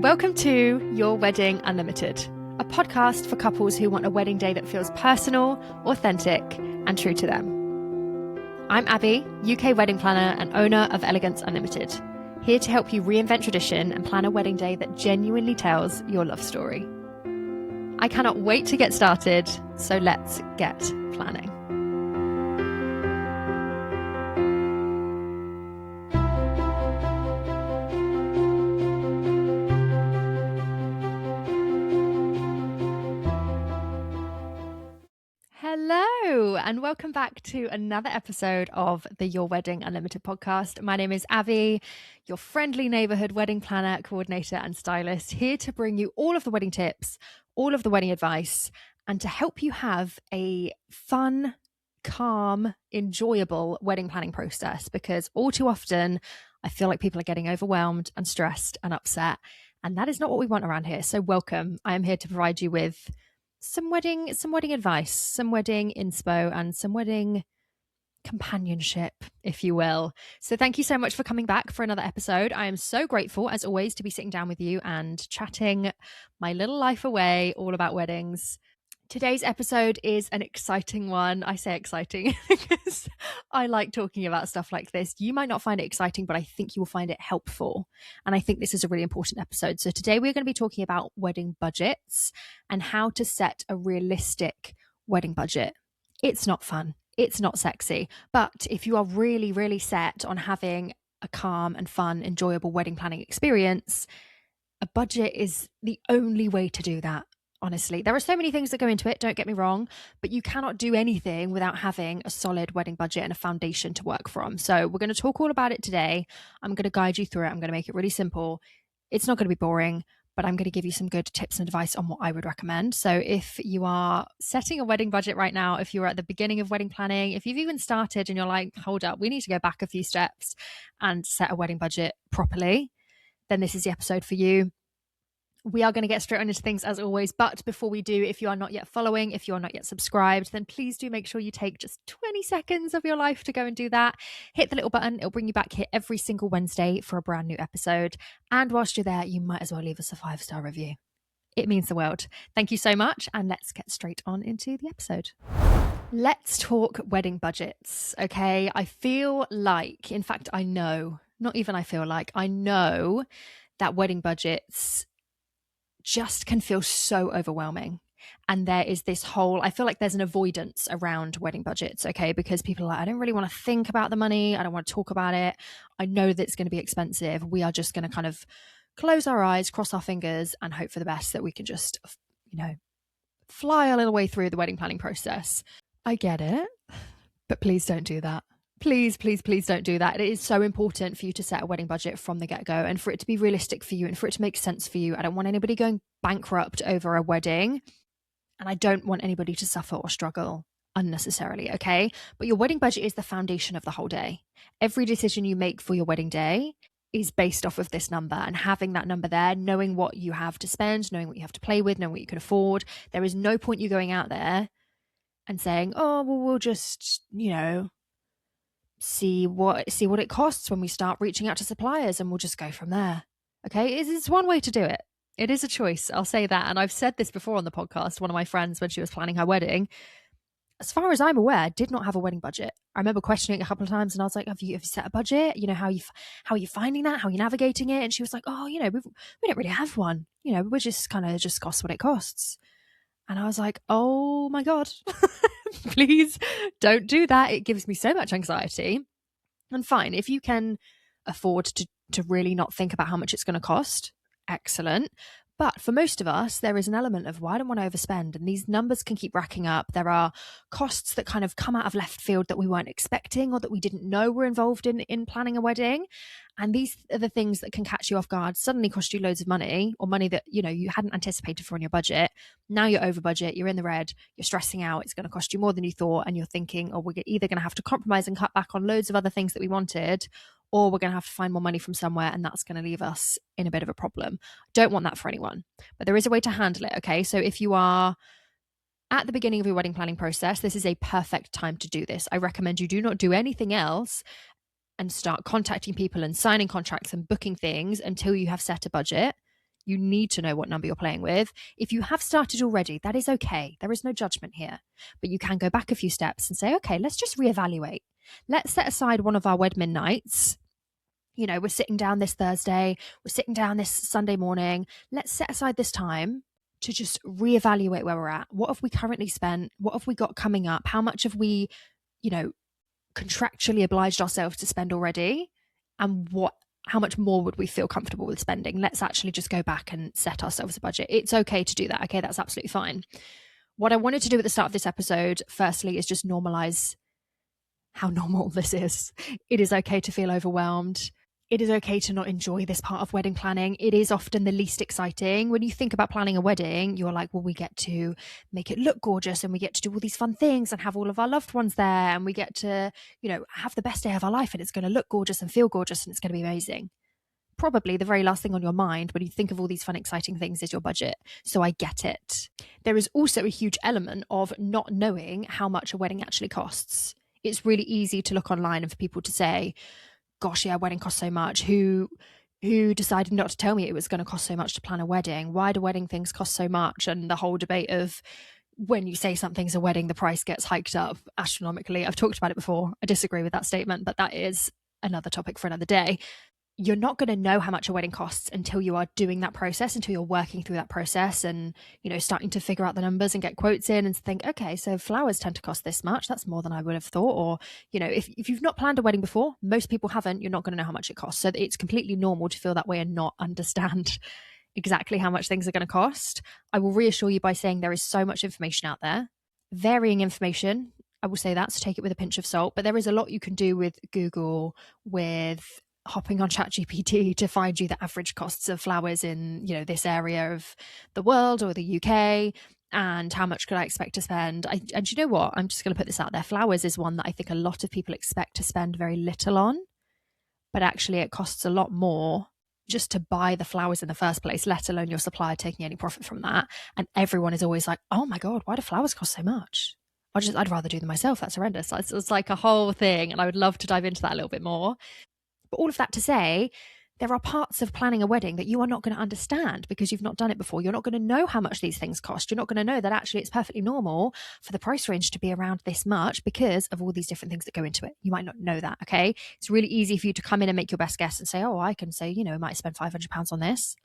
Welcome to Your Wedding Unlimited, a podcast for couples who want a wedding day that feels personal, authentic, and true to them. I'm Abby, UK wedding planner and owner of Elegance Unlimited, here to help you reinvent tradition and plan a wedding day that genuinely tells your love story. I cannot wait to get started, so let's get planning. Hello, and welcome back to another episode of the Your Wedding Unlimited podcast. My name is Abby, your friendly neighborhood wedding planner, coordinator, and stylist, here to bring you all of the wedding tips, all of the wedding advice, and to help you have a fun, calm, enjoyable wedding planning process. Because all too often, I feel like people are getting overwhelmed and stressed and upset, and that is not what we want around here. So welcome. I am here to provide you with some wedding advice, some wedding inspo, and some wedding companionship, if you will. So thank you so much for coming back for another episode. I am so grateful, as always, to be sitting down with you and chatting my little life away all about weddings. Today's episode is an exciting one. I say exciting because I like talking about stuff like this. You might not find it exciting, but I think you will find it helpful. And I think this is a really important episode. So today we're going to be talking about wedding budgets and how to set a realistic wedding budget. It's not fun. It's not sexy. But if you are really, really set on having a calm and fun, enjoyable wedding planning experience, a budget is the only way to do that. Honestly, there are so many things that go into it, don't get me wrong, but you cannot do anything without having a solid wedding budget and a foundation to work from. So we're going to talk all about it today. I'm going to guide you through it. I'm going to make it really simple. It's not going to be boring, but I'm going to give you some good tips and advice on what I would recommend. So if you are setting a wedding budget right now, if you're at the beginning of wedding planning, if you've even started and you're like, hold up, we need to go back a few steps and set a wedding budget properly, then this is the episode for you. We are going to get straight on into things as always. But before we do, if you are not yet following, if you are not yet subscribed, then please do make sure you take just 20 seconds of your life to go and do that. Hit the little button. It'll bring you back here every single Wednesday for a brand new episode. And whilst you're there, you might as well leave us a 5-star review. It means the world. Thank you so much. And let's get straight on into the episode. Let's talk wedding budgets. Okay. I feel like, in fact, I know that wedding budgets just can feel so overwhelming. And there is this whole, I feel like there's an avoidance around wedding budgets, okay? Because people are like, I don't really want to think about the money. I don't want to talk about it. I know that it's going to be expensive. We are just going to kind of close our eyes, cross our fingers, and hope for the best that we can just, fly a little way through the wedding planning process. I get it, but please don't do that. Please, please, please don't do that. It is so important for you to set a wedding budget from the get-go and for it to be realistic for you and for it to make sense for you. I don't want anybody going bankrupt over a wedding, and I don't want anybody to suffer or struggle unnecessarily, okay? But your wedding budget is the foundation of the whole day. Every decision you make for your wedding day is based off of this number, and having that number there, knowing what you have to spend, knowing what you have to play with, knowing what you can afford. There is no point you going out there and saying, oh, well, we'll just, see what it costs when we start reaching out to suppliers, and we'll just go from there. Okay, it's one way to do it. It is a choice, I'll say that. And I've said this before on the podcast. One of my friends, when she was planning her wedding, as far as I'm aware, did not have a wedding budget. I remember questioning it a couple of times, and I was like, have you set a budget? How are you finding that? How are you navigating it? And she was like, oh, we don't really have one. We're just kind of just costs what it costs. And I was like, oh my God, please don't do that. It gives me so much anxiety. And fine, if you can afford to really not think about how much it's going to cost, excellent. But for most of us, there is an element of, well, I don't want to overspend. And these numbers can keep racking up. There are costs that kind of come out of left field that we weren't expecting or that we didn't know were involved in planning a wedding. And these are the things that can catch you off guard, suddenly cost you loads of money, or money that, you hadn't anticipated for on your budget. Now you're over budget, you're in the red, you're stressing out, it's going to cost you more than you thought. And you're thinking, oh, we're either going to have to compromise and cut back on loads of other things that we wanted, or we're going to have to find more money from somewhere, and that's going to leave us in a bit of a problem. Don't want that for anyone, but there is a way to handle it, okay? So if you are at the beginning of your wedding planning process, this is a perfect time to do this. I recommend you do not do anything else and start contacting people and signing contracts and booking things until you have set a budget. You need to know what number you're playing with. If you have started already, that is okay. There is no judgment here. But you can go back a few steps and say, okay, let's just reevaluate. Let's set aside one of our Wedmin nights. You know, we're sitting down this Thursday, we're sitting down this Sunday morning. Let's set aside this time to just reevaluate where we're at. What have we currently spent? What have we got coming up? How much have we, you know, contractually obliged ourselves to spend already? And how much more would we feel comfortable with spending? Let's actually just go back and set ourselves a budget. It's okay to do that. Okay, that's absolutely fine. What I wanted to do at the start of this episode, firstly, is just normalize how normal this is. It is okay to feel overwhelmed. It is okay to not enjoy this part of wedding planning. It is often the least exciting. When you think about planning a wedding, you're like, well, we get to make it look gorgeous and we get to do all these fun things and have all of our loved ones there and we get to, you know, have the best day of our life and it's going to look gorgeous and feel gorgeous and it's going to be amazing. Probably the very last thing on your mind when you think of all these fun, exciting things is your budget. So I get it. There is also a huge element of not knowing how much a wedding actually costs. It's really easy to look online and for people to say, gosh, yeah, a wedding costs so much. Who decided not to tell me it was going to cost so much to plan a wedding? Why do wedding things cost so much? And the whole debate of when you say something's a wedding, the price gets hiked up astronomically. I've talked about it before. I disagree with that statement, but that is another topic for another day. You're not going to know how much a wedding costs until you are doing that process, until you're working through that process and, you know, starting to figure out the numbers and get quotes in and think, okay, so flowers tend to cost this much. That's more than I would have thought. Or, you know, if you've not planned a wedding before, most people haven't, you're not going to know how much it costs. So it's completely normal to feel that way and not understand exactly how much things are going to cost. I will reassure you by saying there is so much information out there, varying information. I will say that, so take it with a pinch of salt, but there is a lot you can do with Google, with hopping on ChatGPT to find you the average costs of flowers in, you know, this area of the world or the UK, and how much could I expect to spend. And you know what? I'm just going to put this out there. Flowers is one that I think a lot of people expect to spend very little on, but actually it costs a lot more just to buy the flowers in the first place, let alone your supplier taking any profit from that. And everyone is always like, oh my God, why do flowers cost so much? I'd rather do them myself. That's horrendous. It's like a whole thing. And I would love to dive into that a little bit more. But all of that to say, there are parts of planning a wedding that you are not going to understand because you've not done it before. You're not going to know how much these things cost. You're not going to know that actually it's perfectly normal for the price range to be around this much because of all these different things that go into it. You might not know that, okay? It's really easy for you to come in and make your best guess and say, oh, I can say, you know, I might spend £500 on this.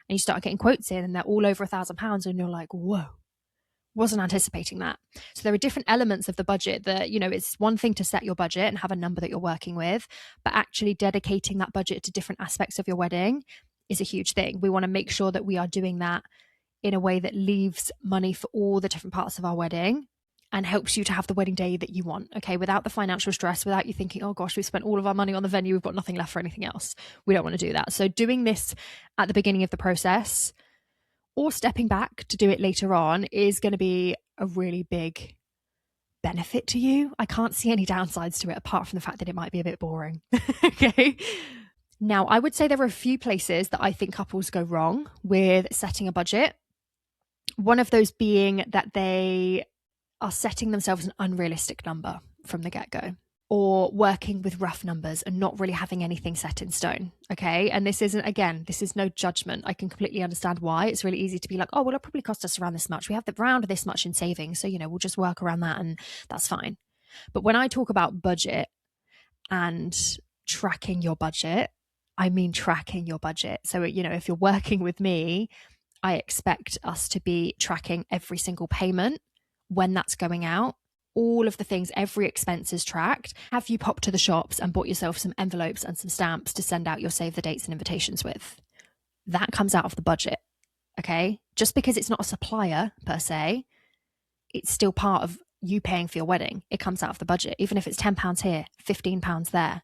And you start getting quotes in and they're all over £1,000 and you're like, whoa. Wasn't anticipating that. So there are different elements of the budget that, you know, it's one thing to set your budget and have a number that you're working with, but actually dedicating that budget to different aspects of your wedding is a huge thing. We want to make sure that we are doing that in a way that leaves money for all the different parts of our wedding and helps you to have the wedding day that you want, okay, without the financial stress, without you thinking, oh gosh, we've spent all of our money on the venue, we've got nothing left for anything else. We don't want to do that. So doing this at the beginning of the process or stepping back to do it later on is going to be a really big benefit to you. I can't see any downsides to it apart from the fact that it might be a bit boring. Okay. Now, I would say there are a few places that I think couples go wrong with setting a budget. One of those being that they are setting themselves an unrealistic number from the get-go, or working with rough numbers and not really having anything set in stone. Okay. And this isn't, again, this is no judgment. I can completely understand why. It's really easy to be like, oh, well, it'll probably cost us around this much. We have around this much in savings. So, you know, we'll just work around that and that's fine. But when I talk about budget and tracking your budget, I mean tracking your budget. So, you know, if you're working with me, I expect us to be tracking every single payment, when that's going out, all of the things, every expense is tracked. Have you popped to the shops and bought yourself some envelopes and some stamps to send out your save the dates and invitations with? That comes out of the budget, okay? Just because it's not a supplier per se, it's still part of you paying for your wedding. It comes out of the budget, even if it's £10 here, £15 there.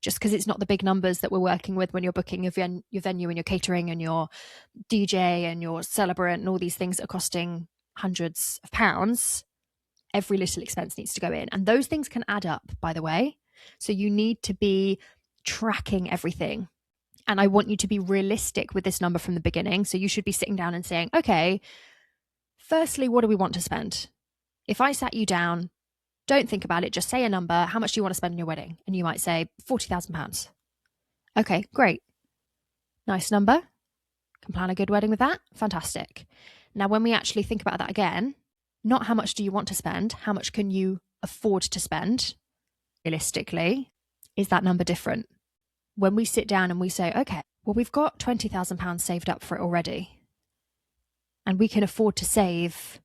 Just because it's not the big numbers that we're working with when you're booking your venue and your catering and your DJ and your celebrant and all these things that are costing hundreds of pounds, every little expense needs to go in. And those things can add up, by the way. So you need to be tracking everything. And I want you to be realistic with this number from the beginning. So you should be sitting down and saying, okay, firstly, what do we want to spend? If I sat you down, don't think about it, just say a number. How much do you want to spend on your wedding? And you might say £40,000. Okay, great. Nice number. Can plan a good wedding with that? Fantastic. Now, when we actually think about that again, not how much do you want to spend, how much can you afford to spend realistically? Is that number different? When we sit down and we say, okay, well, we've got £20,000 saved up for it already, and we can afford to save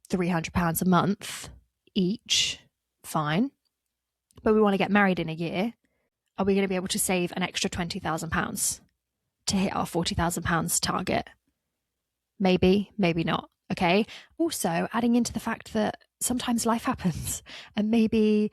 £300 a month each, fine. But we want to get married in a year. Are we going to be able to save an extra £20,000 to hit our £40,000 target? Maybe, maybe not. Okay. Also, adding into the fact that sometimes life happens and maybe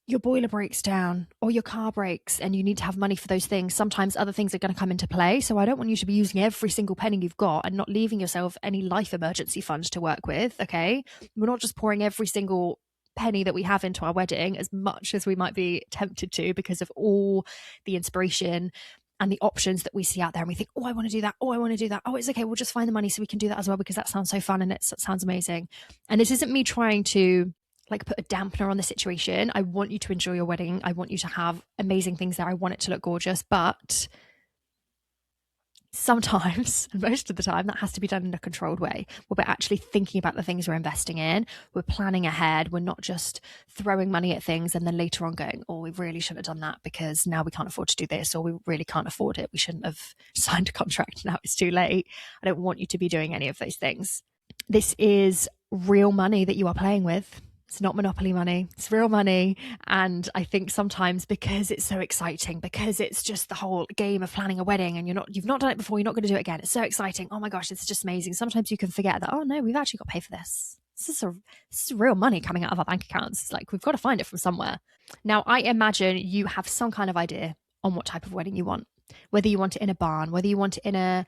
your boiler breaks down or your car breaks and you need to have money for those things. Sometimes other things are going to come into play. So I don't want you to be using every single penny you've got and not leaving yourself any life emergency funds to work with. Okay. We're not just pouring every single penny that we have into our wedding, as much as we might be tempted to because of all the inspiration and the options that we see out there, and we think, oh, I want to do that. Oh, I want to do that. Oh, it's okay. We'll just find the money so we can do that as well because that sounds so fun and it sounds amazing. And this isn't me trying to like put a dampener on the situation. I want you to enjoy your wedding. I want you to have amazing things there. I want it to look gorgeous, but sometimes, and most of the time, that has to be done in a controlled way where we're actually thinking about the things we're investing in. We're planning ahead. We're not just throwing money at things and then later on going, oh, we really should have done that because now we can't afford to do this, or we really can't afford it. We shouldn't have signed a contract. Now it's too late. I don't want you to be doing any of those things. This is real money that you are playing with. It's not Monopoly money. It's real money. And I think sometimes because it's so exciting, because it's just the whole game of planning a wedding and you've not done it before, you're not going to do it again. It's so exciting. Oh my gosh, it's just amazing. Sometimes you can forget that, oh no, we've actually got to pay for this. This is real money coming out of our bank accounts. It's like, we've got to find it from somewhere. Now, I imagine you have some kind of idea on what type of wedding you want, whether you want it in a barn, whether you want it in a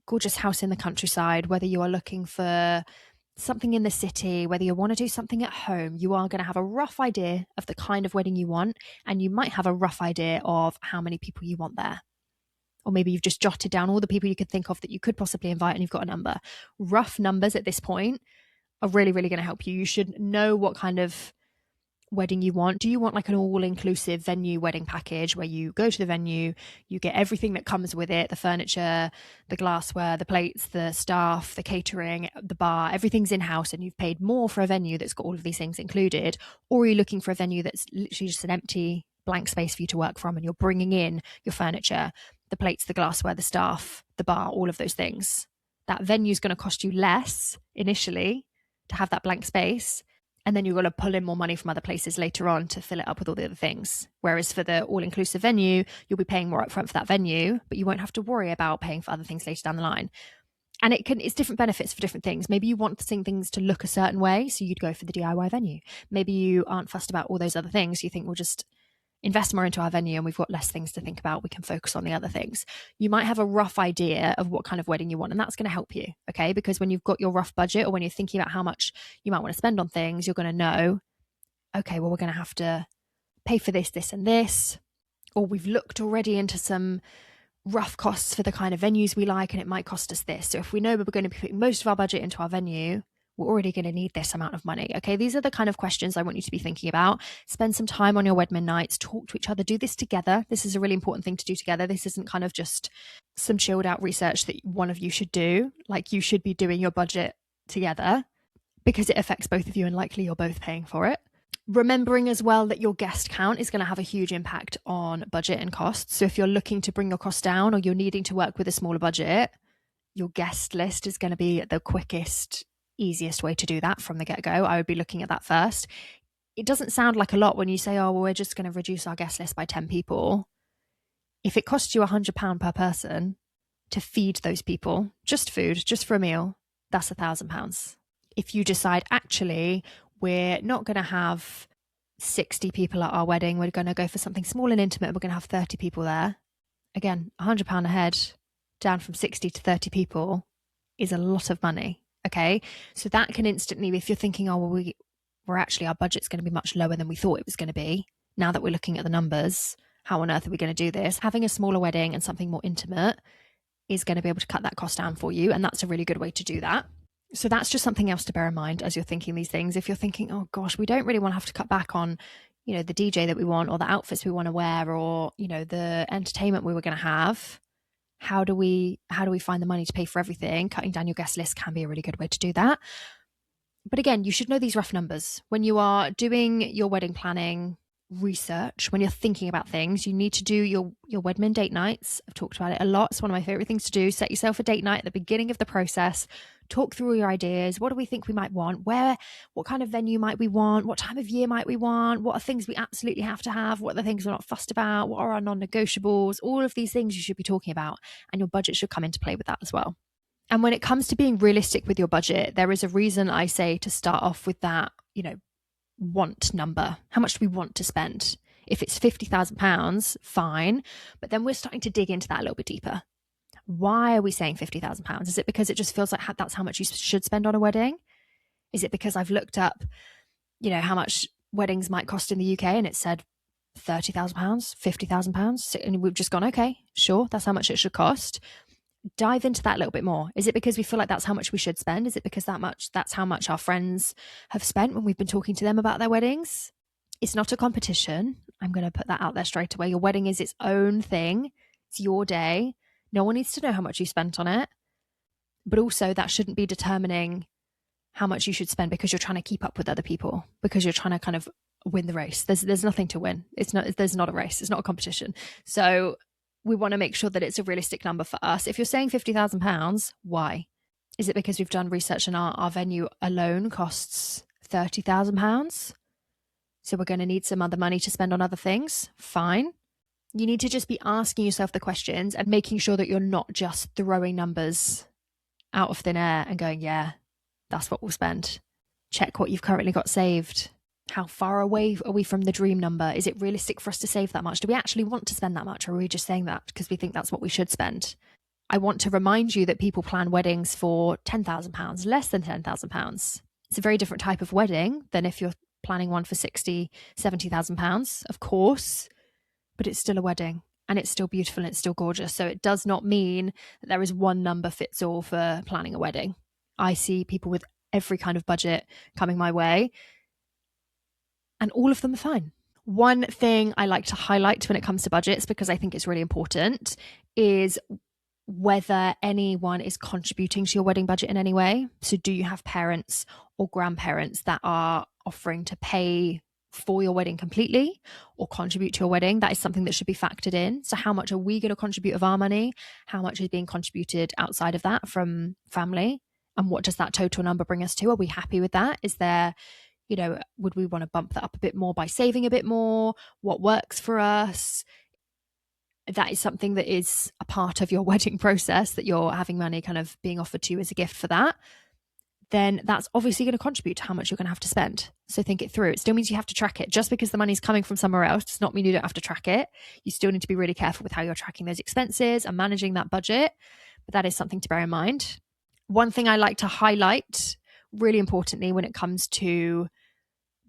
gorgeous house in the countryside, whether you are looking for something in the city, whether you want to do something at home. You are going to have a rough idea of the kind of wedding you want, and you might have a rough idea of how many people you want there. Or maybe you've just jotted down all the people you could think of that you could possibly invite and you've got a number. Rough numbers at this point are really, really going to help you. You should know what kind of wedding you want. Do you want like an all-inclusive venue wedding package where you go to the venue, you get everything that comes with it, the furniture, the glassware, the plates, the staff, the catering, the bar, everything's in-house and you've paid more for a venue that's got all of these things included? Or are you looking for a venue that's literally just an empty blank space for you to work from and you're bringing in your furniture, the plates, the glassware, the staff, the bar, all of those things? That venue is going to cost you less initially to have that blank space, and then you're going to pull in more money from other places later on to fill it up with all the other things. Whereas for the all-inclusive venue, you'll be paying more upfront for that venue, but you won't have to worry about paying for other things later down the line. And it's different benefits for different things. Maybe you want things to look a certain way, so you'd go for the DIY venue. Maybe you aren't fussed about all those other things. You think we'll just invest more into our venue and we've got less things to think about. We can focus on the other things. You might have a rough idea of what kind of wedding you want, and that's going to help you, okay? Because when you've got your rough budget, or when you're thinking about how much you might want to spend on things, you're going to know, okay, well, we're going to have to pay for this, this, and this. Or we've looked already into some rough costs for the kind of venues we like, and it might cost us this. So if we know we're going to be putting most of our budget into our venue, we're already going to need this amount of money. Okay, these are the kind of questions I want you to be thinking about. Spend some time on your Wedman nights, talk to each other, do this together. This is a really important thing to do together. This isn't kind of just some chilled out research that one of you should do. Like, you should be doing your budget together because it affects both of you and likely you're both paying for it. Remembering as well that your guest count is going to have a huge impact on budget and costs. So if you're looking to bring your costs down or you're needing to work with a smaller budget, your guest list is going to be the quickest, easiest way to do that from the get-go. I would be looking at that first. It doesn't sound like a lot when you say, oh, well, we're just going to reduce our guest list by 10 people. If it costs you £100 per person to feed those people, just food, just for a meal, that's £1,000. If you decide, actually, we're not going to have 60 people at our wedding, we're going to go for something small and intimate, we're going to have 30 people there. Again, £100 a head, down from 60 to 30 people is a lot of money. Okay, so that can instantly, if you're thinking, oh, well, we're actually, our budget's going to be much lower than we thought it was going to be. Now that we're looking at the numbers, how on earth are we going to do this? Having a smaller wedding and something more intimate is going to be able to cut that cost down for you. And that's a really good way to do that. So that's just something else to bear in mind as you're thinking these things. If you're thinking, oh gosh, we don't really want to have to cut back on, the DJ that we want, or the outfits we want to wear, or, the entertainment we were going to have, How do we find the money to pay for everything? Cutting down your guest list can be a really good way to do that. But again, you should know these rough numbers. When you are doing your wedding planning research, when you're thinking about things, you need to do your Wedmin date nights. I've talked about it a lot. It's one of my favorite things to do. Set yourself a date night at the beginning of the process. Talk through your ideas. What do we think we might want? What kind of venue might we want? What time of year might we want? What are things we absolutely have to have? What are the things we're not fussed about? What are our non-negotiables? All of these things you should be talking about, and your budget should come into play with that as well. And when it comes to being realistic with your budget, there is a reason I say to start off with that, want number. How much do we want to spend? If it's £50,000, fine. But then we're starting to dig into that a little bit deeper. Why are we saying £50,000? Is it because it just feels like that's how much you should spend on a wedding? Is it because I've looked up, how much weddings might cost in the UK and it said £30,000, £50,000? And we've just gone, okay, sure, that's how much it should cost. Dive into that a little bit more. Is it because we feel like that's how much we should spend? Is it because that's how much our friends have spent when we've been talking to them about their weddings? It's not a competition. I'm going to put that out there straight away. Your wedding is its own thing. It's your day. No one needs to know how much you spent on it. But also that shouldn't be determining how much you should spend because you're trying to keep up with other people, because you're trying to kind of win the race. There's nothing to win. There's not a race. It's not a competition. So we want to make sure that it's a realistic number for us. If you're saying £50,000, why? Is it because we've done research and our venue alone costs £30,000? So we're going to need some other money to spend on other things? Fine. You need to just be asking yourself the questions and making sure that you're not just throwing numbers out of thin air and going, yeah, that's what we'll spend. Check what you've currently got saved. How far away are we from the dream number? Is it realistic for us to save that much? Do we actually want to spend that much? Or are we just saying that because we think that's what we should spend? I want to remind you that people plan weddings for £10,000, less than £10,000. It's a very different type of wedding than if you're planning one for £60,000, £70,000, of course, but it's still a wedding and it's still beautiful and it's still gorgeous. So it does not mean that there is one number fits all for planning a wedding. I see people with every kind of budget coming my way, and all of them are fine. One thing I like to highlight when it comes to budgets, because I think it's really important, is whether anyone is contributing to your wedding budget in any way. So do you have parents or grandparents that are offering to pay for your wedding completely or contribute to your wedding? That is something that should be factored in. So how much are we going to contribute of our money? How much is being contributed outside of that from family? And what does that total number bring us to? Are we happy with that? Is there, would we want to bump that up a bit more by saving a bit more? What works for us? That is something that is a part of your wedding process, that you're having money kind of being offered to you as a gift for that. Then that's obviously going to contribute to how much you're going to have to spend. So think it through. It still means you have to track it. Just because the money's coming from somewhere else does not mean you don't have to track it. You still need to be really careful with how you're tracking those expenses and managing that budget. But that is something to bear in mind. One thing I like to highlight really importantly when it comes to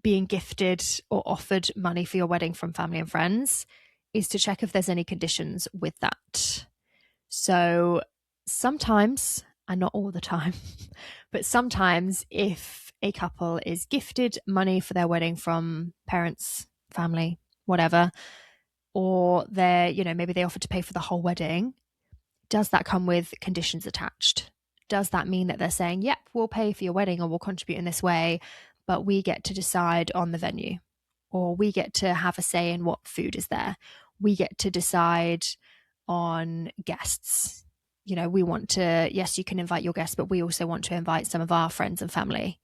being gifted or offered money for your wedding from family and friends is to check if there's any conditions with that. So sometimes, and not all the time, but sometimes if a couple is gifted money for their wedding from parents, family, whatever, or they're, maybe they offered to pay for the whole wedding, does that come with conditions attached? Does that mean that they're saying, yep, we'll pay for your wedding or we'll contribute in this way, but we get to decide on the venue, or we get to have a say in what food is there? We get to decide on guests. We want to, yes, you can invite your guests, but we also want to invite some of our friends and family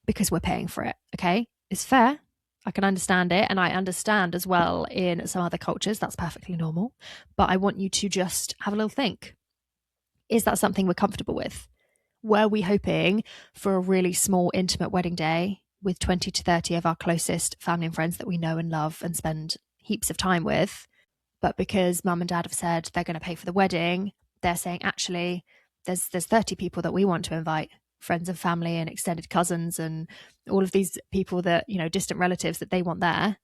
because we're paying for it. Okay. It's fair. I can understand it. And I understand as well in some other cultures, that's perfectly normal. But I want you to just have a little think. Is that something we're comfortable with? Were we hoping for a really small, intimate wedding day with 20 to 30 of our closest family and friends that we know and love and spend heaps of time with? But because mum and dad have said they're going to pay for the wedding, they're saying, actually, there's 30 people that we want to invite, friends and family and extended cousins and all of these people that, distant relatives that they want there.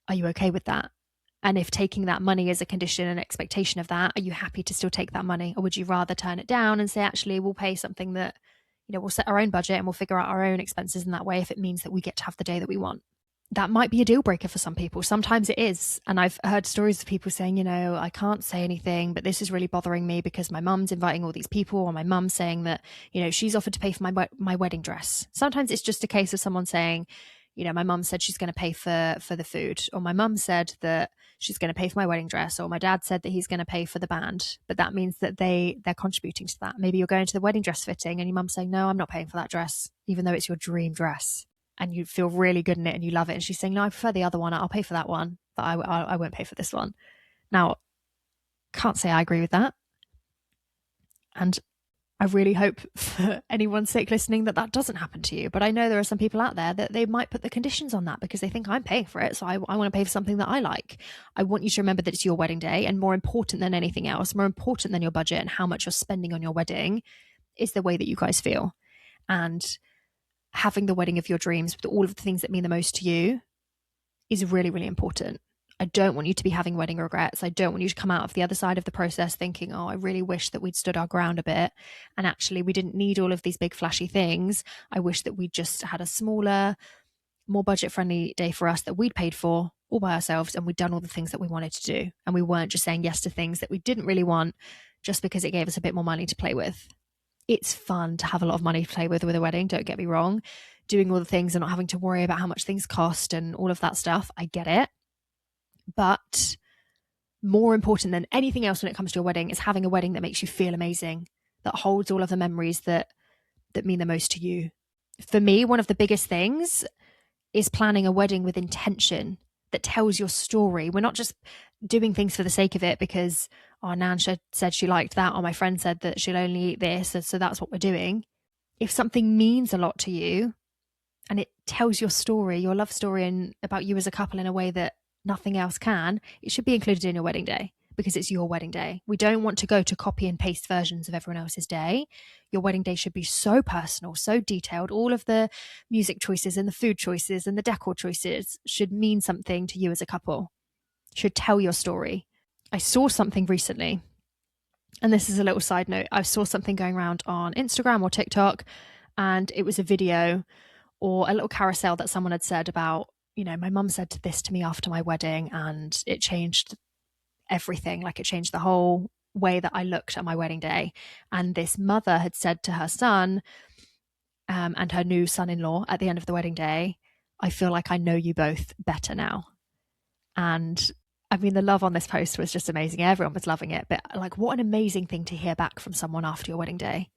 Are you okay with that? And if taking that money is a condition and expectation of that, are you happy to still take that money? Or would you rather turn it down and say, actually, we'll pay something that, we'll set our own budget and we'll figure out our own expenses in that way if it means that we get to have the day that we want? that might be a deal breaker for some people. Sometimes it is. And I've heard stories of people saying, you know, I can't say anything, but this is really bothering me because my mum's inviting all these people, or my mum's saying that, you know, she's offered to pay for my wedding dress. Sometimes it's just a case of someone saying, you know, my mum said she's going to pay for the food, or my mum said that she's going to pay for my wedding dress, or my dad said that he's going to pay for the band. But that means that they're contributing to that. Maybe you're going to the wedding dress fitting and your mum's saying, no, I'm not paying for that dress, even though it's your dream dress and you feel really good in it and you love it. And she's saying, no, I prefer the other one. I'll pay for that one, but I won't pay for this one. Now, can't say I agree with that. And I really hope for anyone's sake listening that doesn't happen to you. But I know there are some people out there that they might put the conditions on that because they think I'm paying for it. So I want to pay for something that I like. I want you to remember that it's your wedding day, and more important than anything else, more important than your budget and how much you're spending on your wedding, is the way that you guys feel. And having the wedding of your dreams with all of the things that mean the most to you is really, really important. I don't want you to be having wedding regrets. I don't want you to come out of the other side of the process thinking, oh, I really wish that we'd stood our ground a bit. And actually, we didn't need all of these big flashy things. I wish that we just had a smaller, more budget-friendly day for us that we'd paid for all by ourselves, and we'd done all the things that we wanted to do. And we weren't just saying yes to things that we didn't really want just because it gave us a bit more money to play with. It's fun to have a lot of money to play with a wedding, don't get me wrong. Doing all the things and not having to worry about how much things cost and all of that stuff, I get it. But more important than anything else when it comes to your wedding is having a wedding that makes you feel amazing, that holds all of the memories that mean the most to you. For me, one of the biggest things is planning a wedding with intention that tells your story. We're not just doing things for the sake of it because, oh, Nan said she liked that, or my friend said that she'll only eat this, so that's what we're doing. If something means a lot to you and it tells your story, your love story, and about you as a couple in a way that nothing else can, it should be included in your wedding day because it's your wedding day. We don't want to go to copy and paste versions of everyone else's day. Your wedding day should be so personal, so detailed. All of the music choices and the food choices and the decor choices should mean something to you as a couple, should tell your story. I saw something recently, and this is a little side note. I saw something going around on Instagram or TikTok, and it was a video or a little carousel that someone had said about, you know, my mum said this to me after my wedding and it changed everything. Like, it changed the whole way that I looked at my wedding day. And this mother had said to her son and her new son-in-law at the end of the wedding day, I feel like I know you both better now. And I mean, the love on this post was just amazing. Everyone was loving it. But like, what an amazing thing to hear back from someone after your wedding day.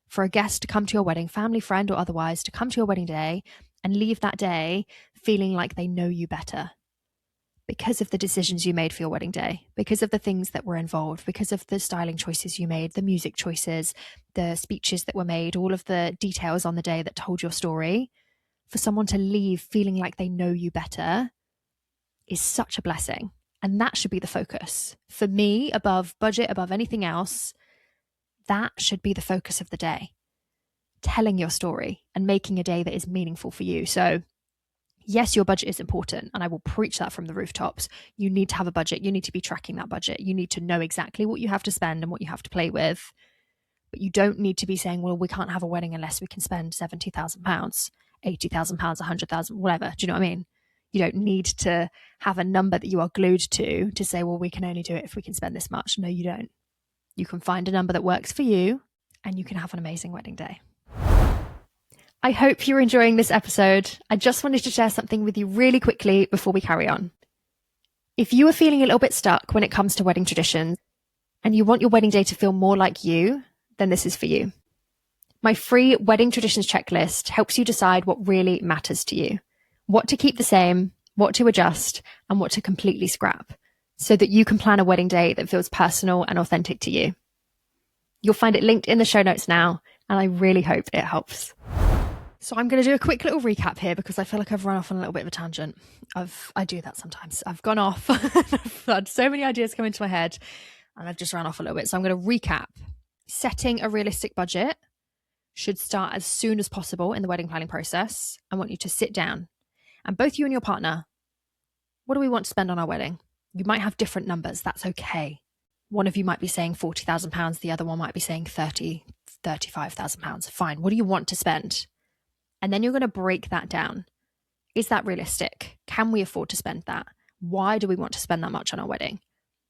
For a guest to come to your wedding, family, friend, or otherwise, to come to your wedding day and leave that day feeling like they know you better because of the decisions you made for your wedding day, because of the things that were involved, because of the styling choices you made, the music choices, the speeches that were made, all of the details on the day that told your story. For someone to leave feeling like they know you better is such a blessing. And that should be the focus. For me, above budget, above anything else, that should be the focus of the day. Telling your story and making a day that is meaningful for you. So yes, your budget is important, and I will preach that from the rooftops. You need to have a budget. You need to be tracking that budget. You need to know exactly what you have to spend and what you have to play with. But you don't need to be saying, well, we can't have a wedding unless we can spend £70,000, £80,000, £100,000, whatever. Do you know what I mean? You don't need to have a number that you are glued to say, well, we can only do it if we can spend this much. No, you don't. You can find a number that works for you and you can have an amazing wedding day. I hope you're enjoying this episode. I just wanted to share something with you really quickly before we carry on. If you are feeling a little bit stuck when it comes to wedding traditions and you want your wedding day to feel more like you, then this is for you. My free wedding traditions checklist helps you decide what really matters to you, what to keep the same, what to adjust, and what to completely scrap, so that you can plan a wedding day that feels personal and authentic to you. You'll find it linked in the show notes now, and I really hope it helps. So I'm going to do a quick little recap here because I feel like I've run off on a little bit of a tangent. I do that sometimes. I've gone off. I've had so many ideas come into my head and I've just run off a little bit. So I'm going to recap. Setting a realistic budget should start as soon as possible in the wedding planning process. I want you to sit down, and both you and your partner, what do we want to spend on our wedding? You might have different numbers. That's okay. One of you might be saying £40,000. The other one might be saying £35,000. Fine. What do you want to spend? And then you're going to break that down Is that realistic? Can we afford to spend that? Why do we want to spend that much on our wedding?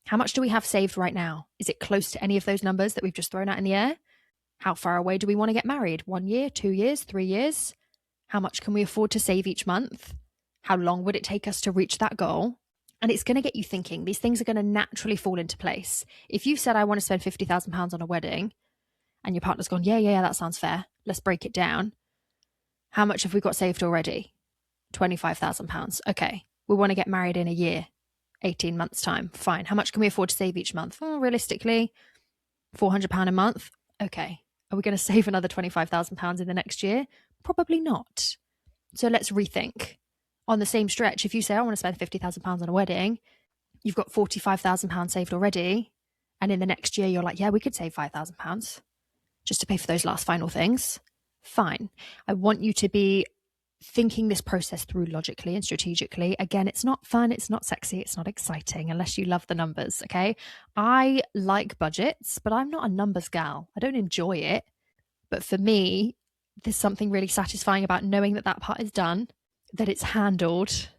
How much do we have saved right now? Is it close to any of those numbers that we've just thrown out in the air? How far away do we want to get married? 1 year, 2 years, 3 years? How much can we afford to save each month? How long would it take us to reach that goal? And it's going to get you thinking. These things are going to naturally fall into place. If you've said, I want to spend £50,000 on a wedding, and your partner's gone, yeah, that sounds fair. Let's break it down. How much have we got saved already? £25,000. Okay. We want to get married in a year, 18 months time. Fine. How much can we afford to save each month? Realistically, £400 a month. Okay. Are we going to save another £25,000 in the next year? Probably not. So let's rethink. On the same stretch, if you say, I want to spend £50,000 on a wedding, you've got £45,000 saved already. And in the next year, you're like, yeah, we could save £5,000 just to pay for those last final things. Fine. I want you to be thinking this process through logically and strategically. Again, it's not fun, it's not sexy, it's not exciting unless you love the numbers, okay? I like budgets, but I'm not a numbers gal. I don't enjoy it. But for me, there's something really satisfying about knowing that that part is done, that it's handled,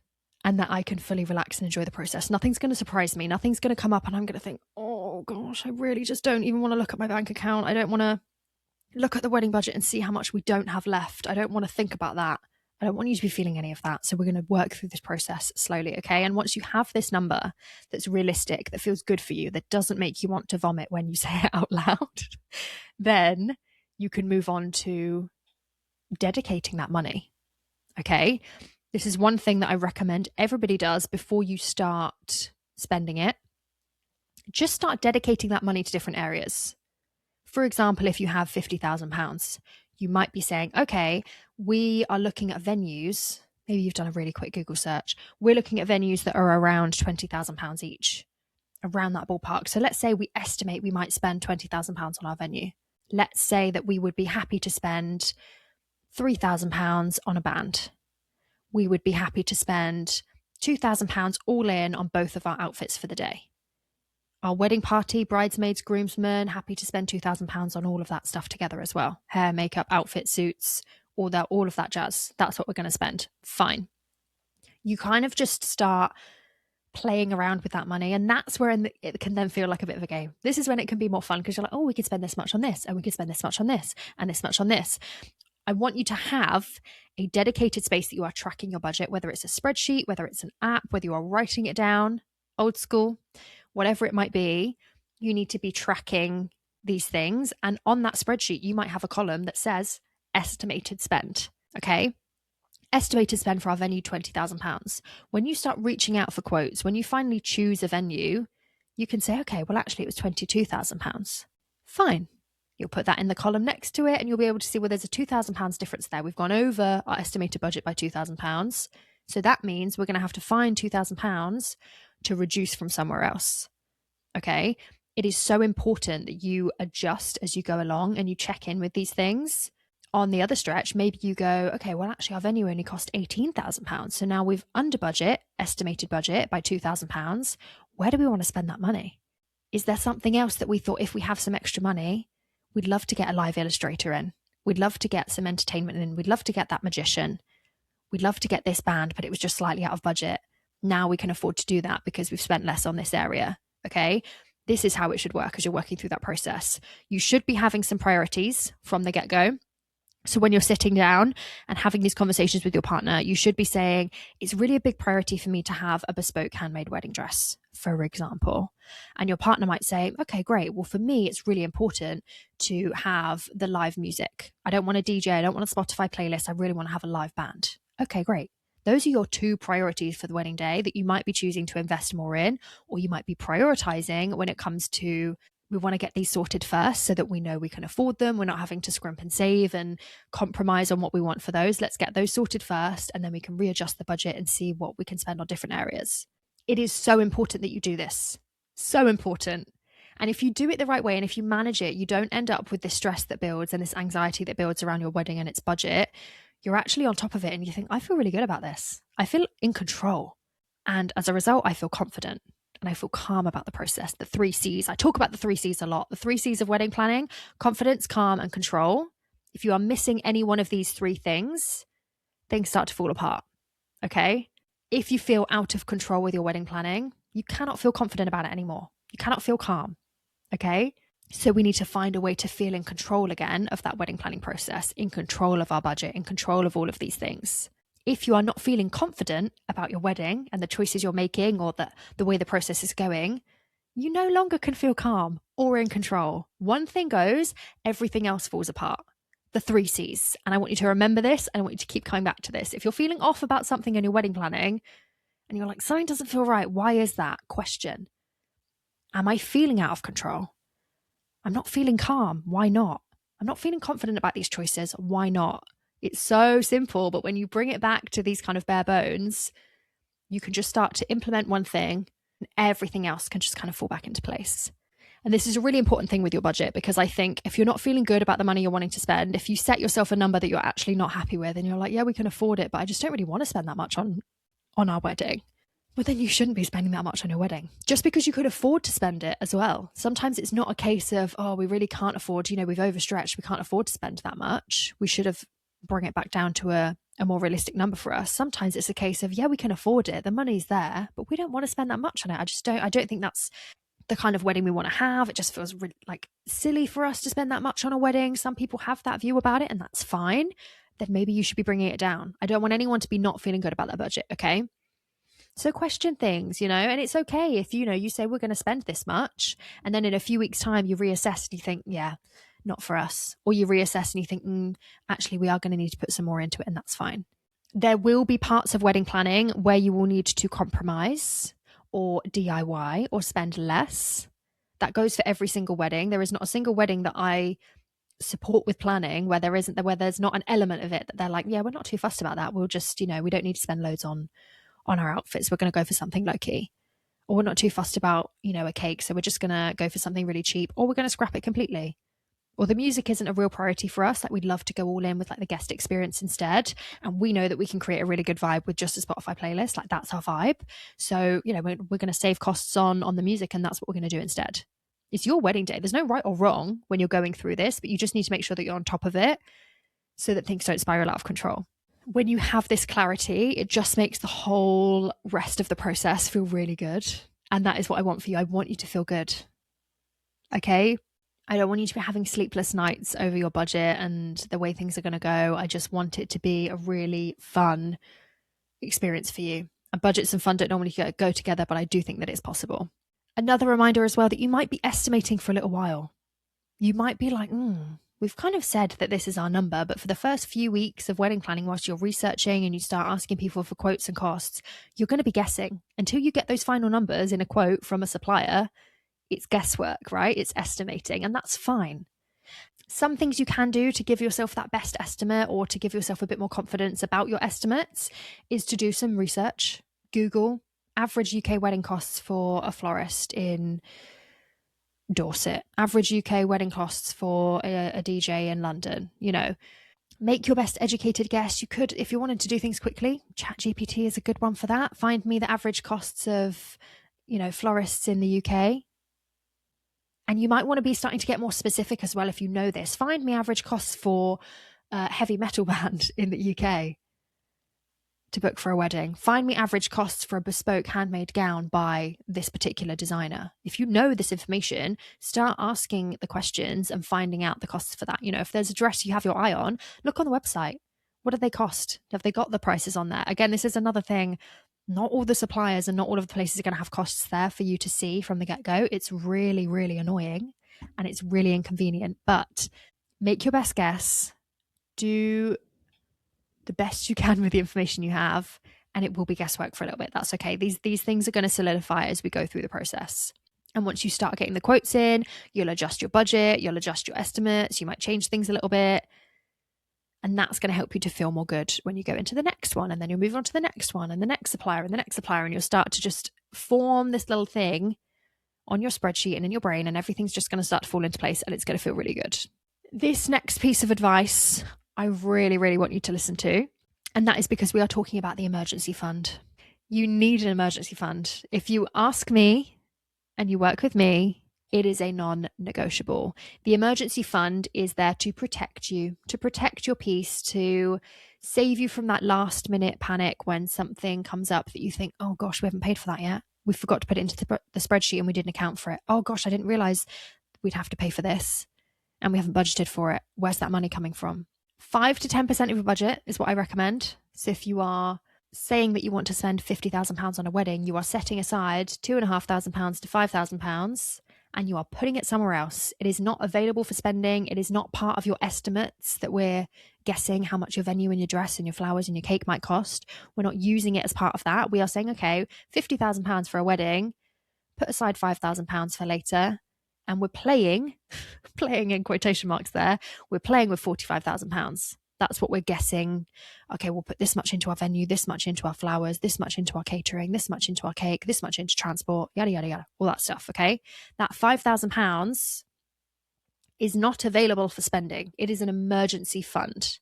and that I can fully relax and enjoy the process. Nothing's going to surprise me. Nothing's going to come up and I'm going to think, oh gosh, I really just don't even want to look at my bank account. I don't want to look at the wedding budget and see how much we don't have left. I don't want to think about that. I don't want you to be feeling any of that. So we're going to work through this process slowly, okay? And once you have this number that's realistic, that feels good for you, that doesn't make you want to vomit when you say it out loud, then you can move on to dedicating that money, okay? This is one thing that I recommend everybody does before you start spending it. Just start dedicating that money to different areas. For example, if you have £50,000, you might be saying, okay, we are looking at venues. Maybe you've done a really quick Google search. We're looking at venues that are around £20,000 each, around that ballpark. So let's say we estimate we might spend £20,000 on our venue. Let's say that we would be happy to spend £3,000 on a band. We would be happy to spend £2,000 all in on both of our outfits for the day. Our wedding party, bridesmaids, groomsmen, happy to spend £2,000 on all of that stuff together as well. Hair, makeup, outfit, suits, all of that jazz. That's what we're going to spend. Fine. You kind of just start playing around with that money, and that's where it can then feel like a bit of a game. This is when it can be more fun because you're like, oh, we could spend this much on this, and we could spend this much on this, and this much on this. I want you to have a dedicated space that you are tracking your budget, whether it's a spreadsheet, whether it's an app, whether you are writing it down, old school, whatever it might be. You need to be tracking these things. And on that spreadsheet, you might have a column that says estimated spend. Okay. Estimated spend for our venue, £20,000. When you start reaching out for quotes, when you finally choose a venue, you can say, okay, well, actually, it was £22,000. Fine. You'll put that in the column next to it and you'll be able to see, well, there's a £2,000 difference there. We've gone over our estimated budget by £2,000. So that means we're going to have to find £2,000 to reduce from somewhere else. Okay. It is so important that you adjust as you go along and you check in with these things. On the other stretch, maybe you go, okay, well, actually our venue only cost £18,000. So now we've under budget, estimated budget by £2,000. Where do we want to spend that money? Is there something else that we thought if we have some extra money, we'd love to get a live illustrator in. We'd love to get some entertainment in. We'd love to get that magician. We'd love to get this band, but it was just slightly out of budget. Now we can afford to do that because we've spent less on this area. Okay. This is how it should work as you're working through that process. You should be having some priorities from the get-go. So when you're sitting down and having these conversations with your partner, you should be saying, it's really a big priority for me to have a bespoke handmade wedding dress, for example. And your partner might say, okay, great. Well, for me, it's really important to have the live music. I don't want a DJ. I don't want a Spotify playlist. I really want to have a live band. Okay, great. Those are your two priorities for the wedding day that you might be choosing to invest more in, or you might be prioritizing when it comes to, we want to get these sorted first so that we know we can afford them. We're not having to scrimp and save and compromise on what we want for those. Let's get those sorted first, and then we can readjust the budget and see what we can spend on different areas. It is so important that you do this. So important. And if you do it the right way and if you manage it, you don't end up with this stress that builds and this anxiety that builds around your wedding and its budget. You're actually on top of it and you think, I feel really good about this. I feel in control. And as a result, I feel confident. And I feel calm about the process. The 3 C's. I talk about the 3 C's a lot. The 3 C's of wedding planning: confidence, calm, and control. If you are missing any one of these 3 things, things start to fall apart. Okay. If you feel out of control with your wedding planning, you cannot feel confident about it anymore. You cannot feel calm. Okay. So we need to find a way to feel in control again of that wedding planning process, in control of our budget, in control of all of these things. If you are not feeling confident about your wedding and the choices you're making or the way the process is going, you no longer can feel calm or in control. One thing goes, everything else falls apart. The 3 C's. And I want you to remember this, and I want you to keep coming back to this. If you're feeling off about something in your wedding planning and you're like, something doesn't feel right, why is that? Question. Am I feeling out of control? I'm not feeling calm. Why not? I'm not feeling confident about these choices. Why not? It's so simple, but when you bring it back to these kind of bare bones, you can just start to implement one thing and everything else can just kind of fall back into place. And this is a really important thing with your budget, because I think if you're not feeling good about the money you're wanting to spend, if you set yourself a number that you're actually not happy with and you're like, yeah, we can afford it, but I just don't really want to spend that much on our wedding, well, then you shouldn't be spending that much on your wedding, just because you could afford to spend it as well. Sometimes it's not a case of, oh, we really can't afford, we've overstretched, we can't afford to spend that much. We should have bring it back down to a more realistic number for us. Sometimes it's a case of, yeah, we can afford it, the money's there, but we don't want to spend that much on it. I don't think that's the kind of wedding we want to have. It just feels really, like, silly for us to spend that much on a wedding. Some people have that view about it, and that's fine. Then maybe you should be bringing it down. I don't want anyone to be not feeling good about their budget, okay? So question things, and it's okay if, you say we're going to spend this much, and then in a few weeks' time you reassess and you think, yeah, not for us. Or you reassess and you think, actually, we are going to need to put some more into it, and that's fine. There will be parts of wedding planning where you will need to compromise or DIY or spend less. That goes for every single wedding. There is not a single wedding that I support with planning where there's not an element of it that they're like, yeah, we're not too fussed about that. We'll just, we don't need to spend loads on our outfits. We're going to go for something low key. Or we're not too fussed about, a cake, so we're just going to go for something really cheap, or we're going to scrap it completely. Or the music isn't a real priority for us. Like, we'd love to go all in with like the guest experience instead. And we know that we can create a really good vibe with just a Spotify playlist. Like, that's our vibe. So, we're going to save costs on the music, and that's what we're going to do instead. It's your wedding day. There's no right or wrong when you're going through this, but you just need to make sure that you're on top of it so that things don't spiral out of control. When you have this clarity, it just makes the whole rest of the process feel really good. And that is what I want for you. I want you to feel good. Okay? I don't want you to be having sleepless nights over your budget and the way things are going to go. I just want it to be a really fun experience for you. And budgets and fun don't normally go together, but I do think that it's possible. Another reminder as well that you might be estimating for a little while. You might be like, we've kind of said that this is our number, but for the first few weeks of wedding planning, whilst you're researching and you start asking people for quotes and costs, you're going to be guessing until you get those final numbers in a quote from a supplier. It's guesswork, right? It's estimating, and that's fine. Some things you can do to give yourself that best estimate or to give yourself a bit more confidence about your estimates is to do some research. Google average UK wedding costs for a florist in Dorset, average UK wedding costs for a DJ in London. Make your best educated guess. You could, if you wanted to do things quickly, ChatGPT is a good one for that. Find me the average costs of, florists in the UK. And you might want to be starting to get more specific as well if you know this. Find me average costs for a heavy metal band in the UK to book for a wedding. Find me average costs for a bespoke handmade gown by this particular designer. If you know this information, start asking the questions and finding out the costs for that. If there's a dress you have your eye on, look on the website. What do they cost? Have they got the prices on there? Again, this is another thing. Not all the suppliers and not all of the places are going to have costs there for you to see from the get-go. It's really, really annoying and it's really inconvenient, but make your best guess. Do the best you can with the information you have, and it will be guesswork for a little bit. That's okay. These things are going to solidify as we go through the process. And once you start getting the quotes in, you'll adjust your budget, you'll adjust your estimates, you might change things a little bit. And that's going to help you to feel more good when you go into the next one. And then you'll move on to the next one and the next supplier and the next supplier. And you'll start to just form this little thing on your spreadsheet and in your brain. And everything's just going to start to fall into place and it's going to feel really good. This next piece of advice, I really, really want you to listen to. And that is because we are talking about the emergency fund. You need an emergency fund. If you ask me and you work with me It is a non-negotiable. The emergency fund is there to protect you, to protect your peace, to save you from that last minute panic when something comes up that you think, oh gosh, we haven't paid for that yet. We forgot to put it into the spreadsheet and we didn't account for it. Oh gosh, I didn't realize we'd have to pay for this and we haven't budgeted for it. Where's that money coming from? 5 to 10% of your budget is what I recommend. So if you are saying that you want to spend £50,000 on a wedding, you are setting aside £2,500 to £5,000 and you are putting it somewhere else. It is not available for spending. It is not part of your estimates that we're guessing how much your venue and your dress and your flowers and your cake might cost. We're not using it as part of that. We are saying, okay, £50,000 for a wedding, put aside £5,000 for later. And we're playing in quotation marks there, we're playing with £45,000. That's what we're guessing. Okay, we'll put this much into our venue, this much into our flowers, this much into our catering, this much into our cake, this much into transport, yada, yada, yada, all that stuff, okay? That £5,000 is not available for spending. It is an emergency fund.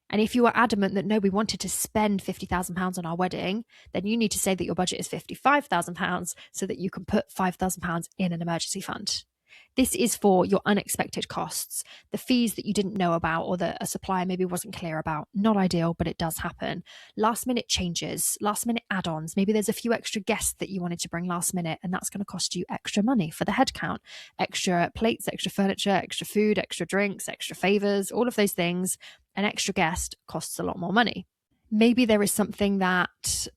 And if you are adamant that no, we wanted to spend £50,000 on our wedding, then you need to say that your budget is £55,000 so that you can put £5,000 in an emergency fund. This is for your unexpected costs, the fees that you didn't know about or that a supplier maybe wasn't clear about. Not ideal, but it does happen. Last minute changes, last minute add-ons. Maybe there's a few extra guests that you wanted to bring last minute, and that's going to cost you extra money for the head count, extra plates, extra furniture, extra food, extra drinks, extra favors, all of those things. An extra guest costs a lot more money. Maybe there is something that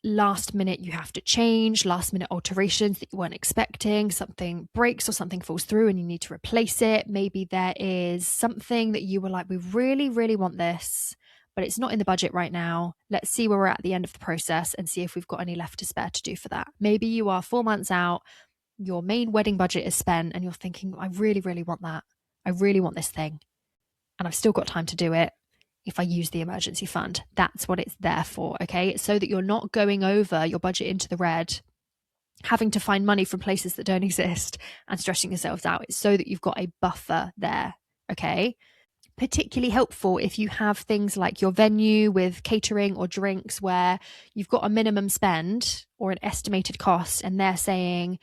last minute you have to change, last minute alterations that you weren't expecting, something breaks or something falls through and you need to replace it. Maybe there is something that you were like, we really, really want this, but it's not in the budget right now. Let's see where we're at the end of the process and see if we've got any left to spare to do for that. Maybe you are 4 months out, your main wedding budget is spent and you're thinking, I really, really want that. I really want this thing. And I've still got time to do it. If I use the emergency fund, that's what it's there for, okay? It's so that you're not going over your budget into the red, having to find money from places that don't exist and stressing yourselves out. It's so that you've got a buffer there, okay? Particularly helpful if you have things like your venue with catering or drinks where you've got a minimum spend or an estimated cost and they're saying,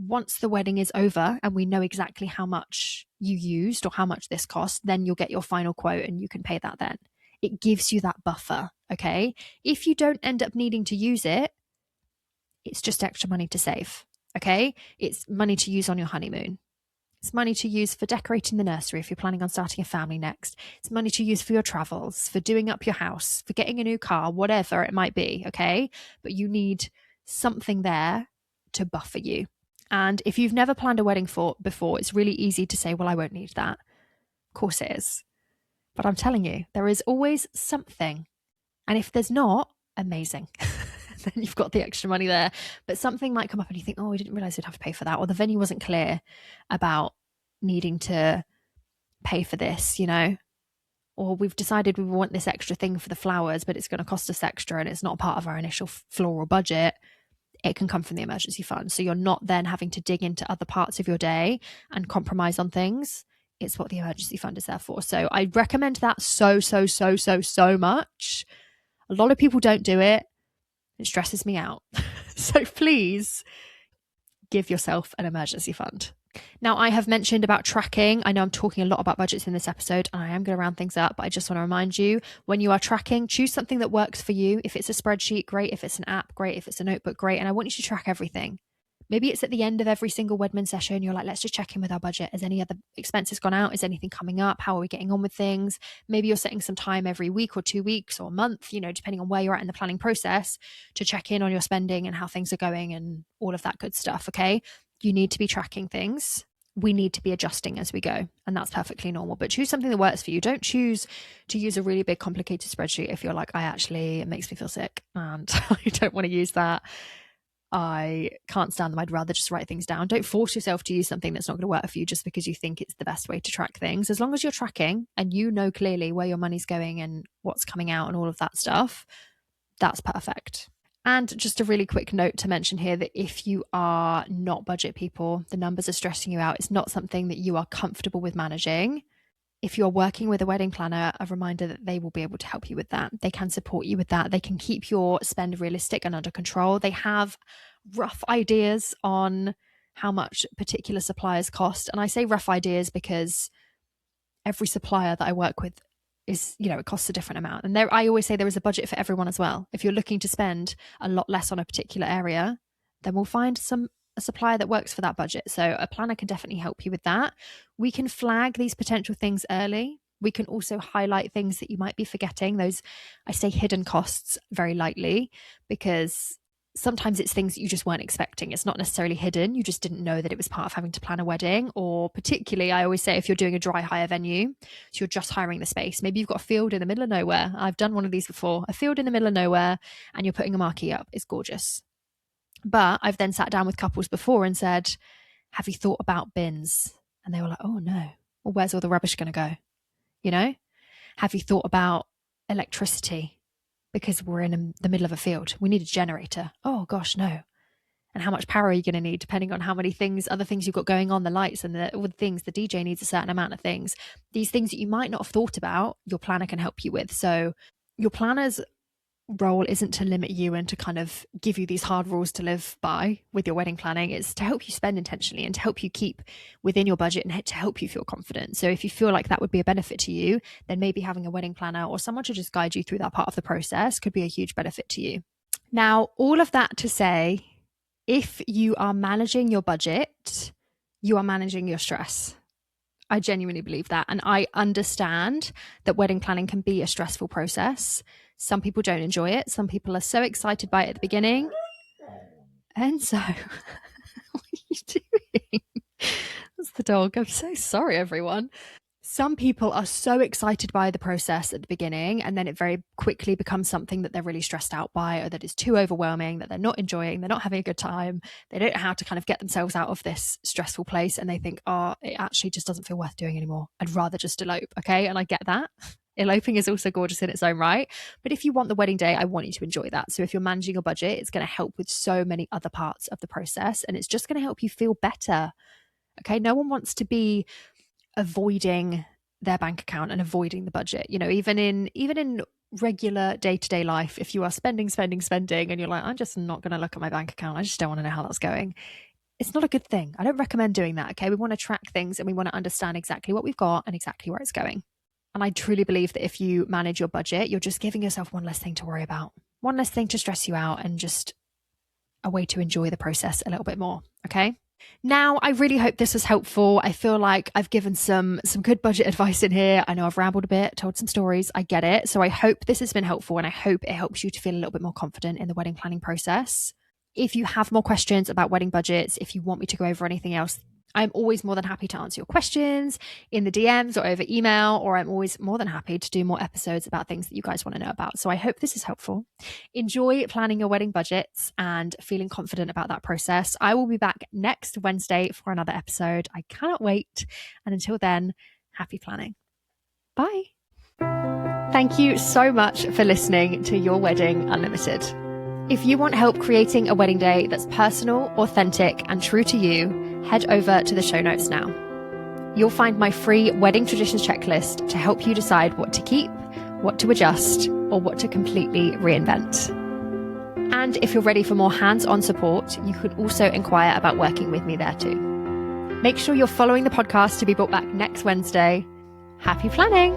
once the wedding is over and we know exactly how much you used or how much this cost, then you'll get your final quote and you can pay that then. It gives you that buffer, okay? If you don't end up needing to use it, it's just extra money to save, okay? It's money to use on your honeymoon. It's money to use for decorating the nursery if you're planning on starting a family next. It's money to use for your travels, for doing up your house, for getting a new car, whatever it might be, okay? But you need something there to buffer you. And if you've never planned a wedding before, it's really easy to say, well, I won't need that. Of course it is. But I'm telling you, there is always something. And if there's not, amazing. Then you've got the extra money there. But something might come up and you think, oh, we didn't realize we'd have to pay for that. Or the venue wasn't clear about needing to pay for this, you know? Or we've decided we want this extra thing for the flowers, but it's going to cost us extra and it's not part of our initial floral budget. It can come from the emergency fund. So you're not then having to dig into other parts of your day and compromise on things. It's what the emergency fund is there for. So I recommend that so much. A lot of people don't do it. It stresses me out. So please give yourself an emergency fund. Now, I have mentioned about tracking. I know I'm talking a lot about budgets in this episode and I am going to round things up, but I just want to remind you, when you are tracking, choose something that works for you. If it's a spreadsheet, great. If it's an app, great. If it's a notebook, great. And I want you to track everything. Maybe it's at the end of every single Wedman session. You're like, let's just check in with our budget. Has any other expenses gone out? Is anything coming up? How are we getting on with things? Maybe you're setting some time every week or 2 weeks or a month, you know, depending on where you're at in the planning process, to check in on your spending and how things are going and all of that good stuff. Okay. You need to be tracking things. We need to be adjusting as we go, and that's perfectly normal. But choose something that works for you. Don't choose to use a really big complicated spreadsheet if you're like, it makes me feel sick and I don't want to use that. I can't stand them. I'd rather just write things down. Don't force yourself to use something that's not going to work for you just because you think it's the best way to track things. As long as you're tracking and you know clearly where your money's going and what's coming out and all of that stuff, that's perfect. And just a really quick note to mention here that if you are not budget people, the numbers are stressing you out, it's not something that you are comfortable with managing. If you're working with a wedding planner, a reminder that they will be able to help you with that. They can support you with that. They can keep your spend realistic and under control. They have rough ideas on how much particular suppliers cost. And I say rough ideas because every supplier that I work with is, it costs a different amount. And I always say there is a budget for everyone as well. If you're looking to spend a lot less on a particular area, then we'll find a supplier that works for that budget. So a planner can definitely help you with that. We can flag these potential things early. We can also highlight things that you might be forgetting. Those, I say hidden costs very lightly, because sometimes it's things that you just weren't expecting. It's not necessarily hidden. You just didn't know that it was part of having to plan a wedding. Or particularly, I always say, if you're doing a dry hire venue, so you're just hiring the space. Maybe you've got a field in the middle of nowhere. I've done one of these before, a field in the middle of nowhere, and you're putting a marquee up. It's gorgeous. But I've then sat down with couples before and said, have you thought about bins? And they were like, oh no, well, where's all the rubbish going to go? Have you thought about electricity? Because we're in the middle of a field. We need a generator. Oh gosh, no. And how much power are you going to need, depending on how many other things you've got going on, the lights and all the things, the DJ needs a certain amount of things. These things that you might not have thought about, your planner can help you with. So your planner's role isn't to limit you and to kind of give you these hard rules to live by with your wedding planning. It's to help you spend intentionally and to help you keep within your budget and to help you feel confident. So if you feel like that would be a benefit to you, then maybe having a wedding planner or someone to just guide you through that part of the process could be a huge benefit to you. Now, all of that to say, if you are managing your budget, you are managing your stress. I genuinely believe that. And I understand that wedding planning can be a stressful process. Some people don't enjoy it. Some people are so excited by it at the beginning. And so, what are you doing? That's the dog. I'm so sorry, everyone. Some people are so excited by the process at the beginning, and then it very quickly becomes something that they're really stressed out by, or that is too overwhelming, that they're not enjoying, they're not having a good time. They don't know how to kind of get themselves out of this stressful place, and they think, oh, it actually just doesn't feel worth doing anymore. I'd rather just elope. Okay. And I get that. Eloping is also gorgeous in its own right. But if you want the wedding day, I want you to enjoy that. So if you're managing your budget, it's going to help with so many other parts of the process, and it's just going to help you feel better. Okay. No one wants to be avoiding their bank account and avoiding the budget. Even in regular day-to-day life, if you are spending and you're like, I'm just not going to look at my bank account, I just don't want to know how that's going, it's not a good thing. I don't recommend doing that. Okay. We want to track things and we want to understand exactly what we've got and exactly where it's going. And I truly believe that if you manage your budget, you're just giving yourself one less thing to worry about, one less thing to stress you out, and just a way to enjoy the process a little bit more. Okay. Now, I really hope this was helpful. I feel like I've given some good budget advice in here. I know I've rambled a bit, told some stories. I get it. So I hope this has been helpful, and I hope it helps you to feel a little bit more confident in the wedding planning process. If you have more questions about wedding budgets, if you want me to go over anything else, I'm always more than happy to answer your questions in the DMs or over email, or I'm always more than happy to do more episodes about things that you guys want to know about. So I hope this is helpful. Enjoy planning your wedding budgets and feeling confident about that process. I will be back next Wednesday for another episode. I cannot wait. And until then, happy planning. Bye. Thank you so much for listening to Your Wedding Unlimited. If you want help creating a wedding day that's personal, authentic, and true to you, head over to the show notes now. You'll find my free wedding traditions checklist to help you decide what to keep, what to adjust, or what to completely reinvent. And if you're ready for more hands-on support, you could also inquire about working with me there too. Make sure you're following the podcast to be brought back next Wednesday. Happy planning!